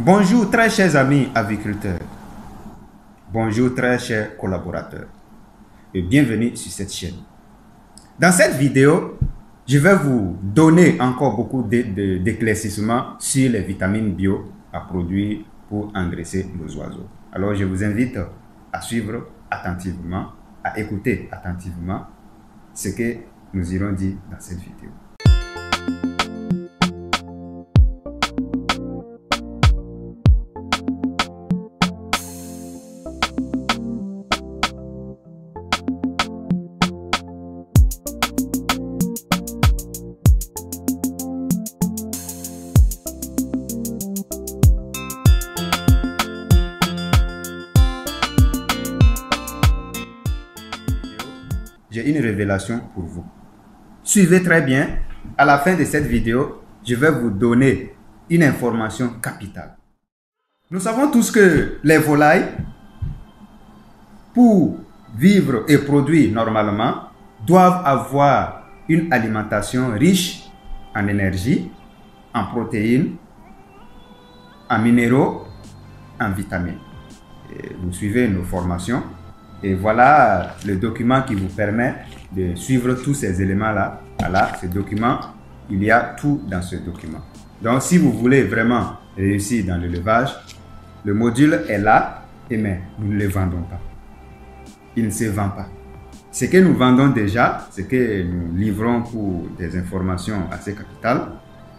Bonjour très chers amis aviculteurs, bonjour très chers collaborateurs et bienvenue sur cette chaîne. Dans cette vidéo, je vais vous donner encore beaucoup d'éclaircissements sur les vitamines bio à produire pour engraisser nos oiseaux. Alors je vous invite à suivre attentivement, à écouter attentivement ce que nous irons dire dans cette vidéo. J'ai une révélation pour vous. Suivez très bien. À la fin de cette vidéo, je vais vous donner une information capitale. Nous savons tous que les volailles, pour vivre et produire normalement, doivent avoir une alimentation riche en énergie, en protéines, en minéraux, en vitamines. Et vous suivez nos formations. Et voilà le document qui vous permet de suivre tous ces éléments-là. Voilà, ce document, il y a tout dans ce document. Donc, si vous voulez vraiment réussir dans l'élevage, le module est là, mais nous ne le vendons pas. Il ne se vend pas. Ce que nous vendons déjà, ce que nous livrons pour des informations assez capitales,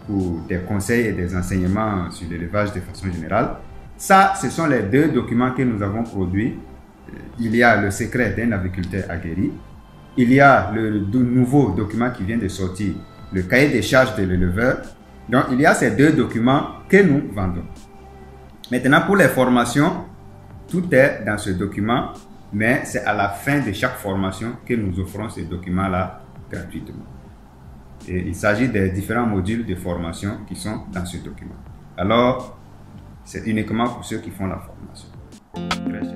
pour des conseils et des enseignements sur l'élevage de façon générale, ça, ce sont les deux documents que nous avons produits. Il y a le secret d'un aviculteur aguerri. Il y a le nouveau document qui vient de sortir, le cahier des charges de l'éleveur. Donc, il y a ces deux documents que nous vendons. Maintenant, pour les formations, tout est dans ce document, mais c'est à la fin de chaque formation que nous offrons ces documents-là gratuitement. Et il s'agit des différents modules de formation qui sont dans ce document. Alors, c'est uniquement pour ceux qui font la formation. Très cher.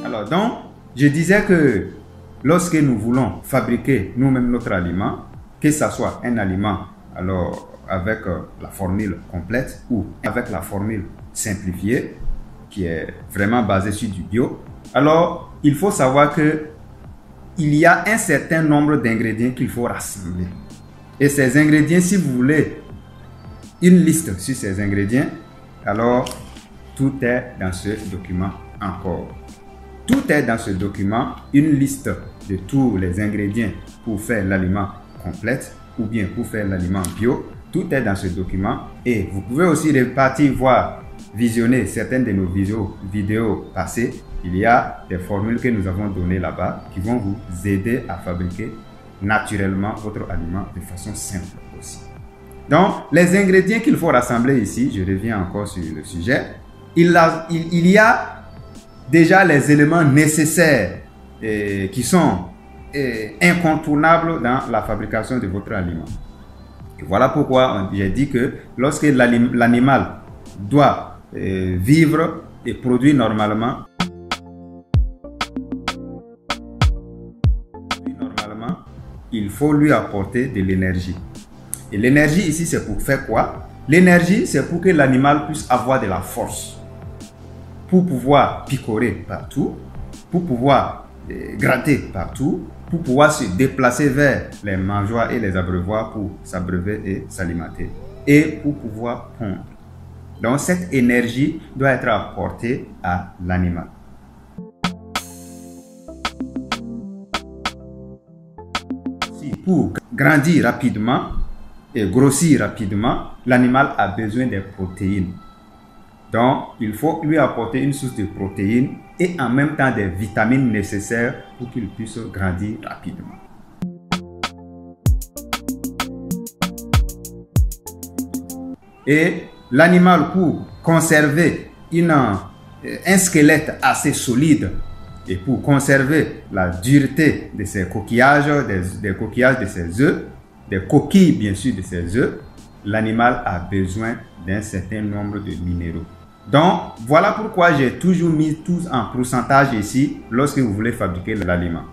Alors, donc, je disais que lorsque nous voulons fabriquer nous-mêmes notre aliment, que ce soit un aliment alors avec la formule complète ou avec la formule simplifiée, qui est vraiment basée sur du bio, alors il faut savoir que il y a un certain nombre d'ingrédients qu'il faut rassembler. Et ces ingrédients, si vous voulez une liste sur ces ingrédients, alors tout est dans ce document encore. Tout est dans ce document, une liste de tous les ingrédients pour faire l'aliment complète ou bien pour faire l'aliment bio. Tout est dans ce document et vous pouvez aussi repartir voir, visionner certaines de nos vidéos passées. Il y a des formules que nous avons données là-bas qui vont vous aider à fabriquer naturellement votre aliment de façon simple aussi. Donc, les ingrédients qu'il faut rassembler ici, je reviens encore sur le sujet, il y a déjà les éléments nécessaires qui sont incontournables dans la fabrication de votre aliment. Et voilà pourquoi j'ai dit que lorsque l'animal doit vivre et produire normalement, il faut lui apporter de l'énergie. Et l'énergie ici, c'est pour faire quoi? L'énergie, c'est pour que l'animal puisse avoir de la force, pour pouvoir picorer partout, pour pouvoir gratter partout, pour pouvoir se déplacer vers les mangeoires et les abreuvoirs pour s'abreuver et s'alimenter, et pour pouvoir pondre. Donc cette énergie doit être apportée à l'animal. Pour grandir rapidement et grossir rapidement, l'animal a besoin des protéines. Donc, il faut lui apporter une source de protéines et en même temps des vitamines nécessaires pour qu'il puisse grandir rapidement. Et l'animal, pour conserver un squelette assez solide et pour conserver la dureté de ses coquillages, des coquillages de ses œufs, des coquilles bien sûr de ses œufs, l'animal a besoin d'un certain nombre de minéraux. Donc, voilà pourquoi j'ai toujours mis tout en pourcentage ici lorsque vous voulez fabriquer l'aliment.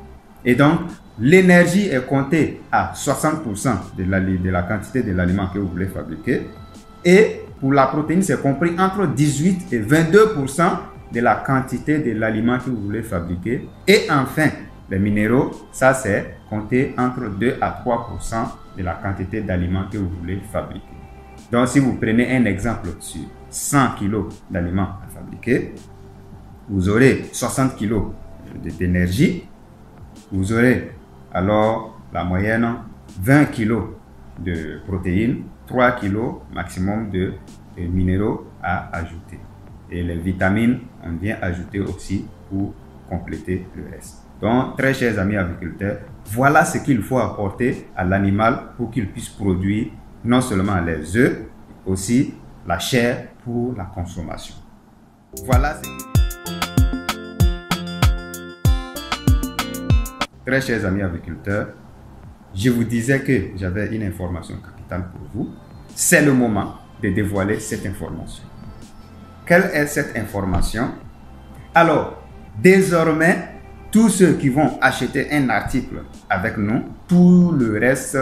Et donc, L'énergie est comptée à 60% de la quantité de l'aliment que vous voulez fabriquer. Et pour la protéine, c'est compris entre 18 et 22% de la quantité de l'aliment que vous voulez fabriquer. Et enfin, les minéraux, ça c'est compté entre 2 à 3% de la quantité d'aliments que vous voulez fabriquer. Donc, si vous prenez un exemple sur 100 kg d'aliments à fabriquer, vous aurez 60 kg d'énergie. Vous aurez alors la moyenne 20 kg de protéines, 3 kg maximum de minéraux à ajouter. Et les vitamines, on vient ajouter aussi pour compléter le reste. Donc, très chers amis agriculteurs, voilà ce qu'il faut apporter à l'animal pour qu'il puisse produire non seulement les œufs, mais aussi la chair pour la consommation. Voilà ce qu'il... Très chers amis agriculteurs, je vous disais que j'avais une information capitale pour vous. C'est le moment de dévoiler cette information. Quelle est cette information? Alors, désormais, tous ceux qui vont acheter un article avec nous, tout le reste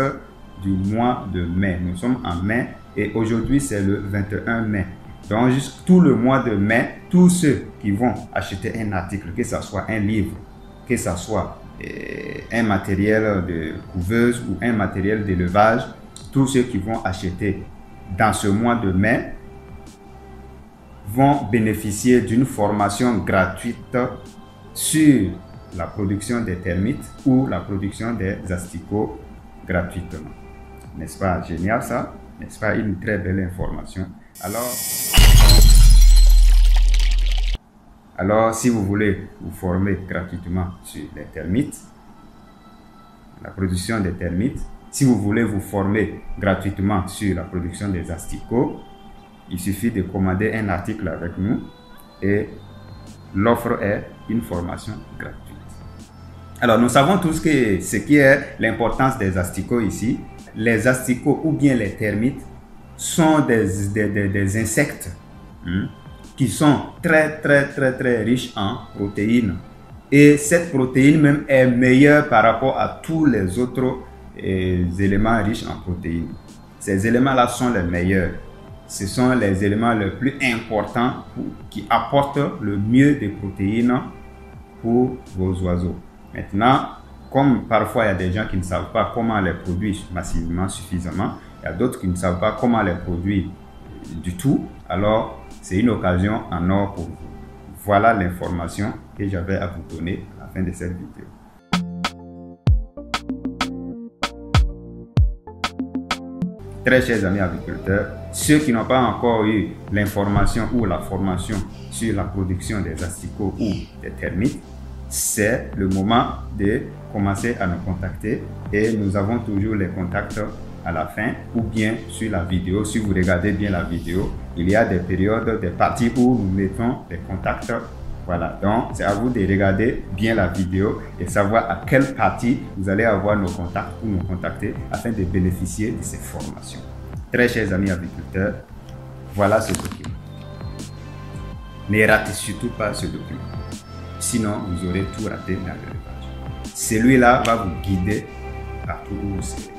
du mois de mai, nous sommes en mai et aujourd'hui c'est le 21 mai. Donc, juste tout le mois de mai, tous ceux qui vont acheter un article, que ce soit un livre, que ce soit un matériel de couveuse ou un matériel d'élevage, tous ceux qui vont acheter dans ce mois de mai vont bénéficier d'une formation gratuite sur la production des termites ou la production des asticots gratuitement. N'est-ce pas génial ça? N'est-ce pas une très belle information? Alors, si vous voulez vous former gratuitement sur les termites, la production des termites, si vous voulez vous former gratuitement sur la production des asticots, il suffit de commander un article avec nous et l'offre est une formation gratuite. Alors, nous savons tous que ce qui est l'importance des asticots ici. Les asticots ou bien les termites sont des insectes qui sont très riches en protéines. Et cette protéine même est meilleure par rapport à tous les autres éléments riches en protéines. Ces éléments-là sont les meilleurs. Ce sont les éléments les plus importants qui apportent le mieux de protéines pour vos oiseaux. Maintenant, comme parfois il y a des gens qui ne savent pas comment les produire massivement, suffisamment, il y a d'autres qui ne savent pas comment les produire du tout, alors c'est une occasion en or pour vous. Voilà l'information que j'avais à vous donner à la fin de cette vidéo. Très chers amis agriculteurs, ceux qui n'ont pas encore eu l'information ou la formation sur la production des asticots ou des termites, c'est le moment de commencer à nous contacter et nous avons toujours les contacts à la fin ou bien sur la vidéo. Si vous regardez bien la vidéo, il y a des périodes, des parties où nous mettons les contacts. Voilà, donc c'est à vous de regarder bien la vidéo et savoir à quelle partie vous allez avoir nos contacts pour nous contacter afin de bénéficier de ces formations. Très chers amis agriculteurs, voilà ce document. Ne ratez surtout pas ce document. Sinon, vous aurez tout raté dans l'élevage. Celui-là va vous guider partout où vous serez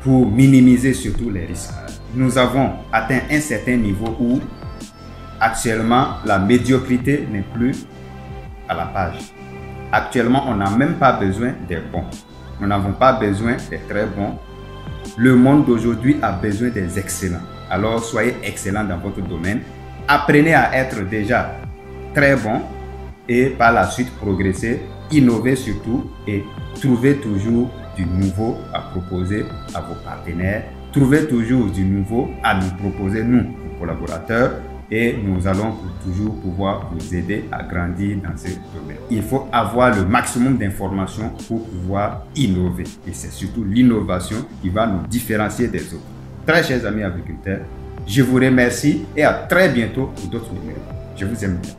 pour minimiser surtout les risques. Nous avons atteint un certain niveau où actuellement la médiocrité n'est plus à la page. Actuellement, on n'a même pas besoin des bons. Nous n'avons pas besoin des très bons. Le monde d'aujourd'hui a besoin des excellents. Alors, soyez excellents dans votre domaine. Apprenez à être déjà très bon et par la suite progresser, innover surtout et trouver toujours du nouveau à proposer à vos partenaires. Trouvez toujours du nouveau à nous proposer, nous, nos collaborateurs, et nous allons toujours pouvoir vous aider à grandir dans ce domaine. Il faut avoir le maximum d'informations pour pouvoir innover. Et c'est surtout l'innovation qui va nous différencier des autres. Très chers amis agriculteurs, je vous remercie et à très bientôt pour d'autres numéros. Je vous aime bien.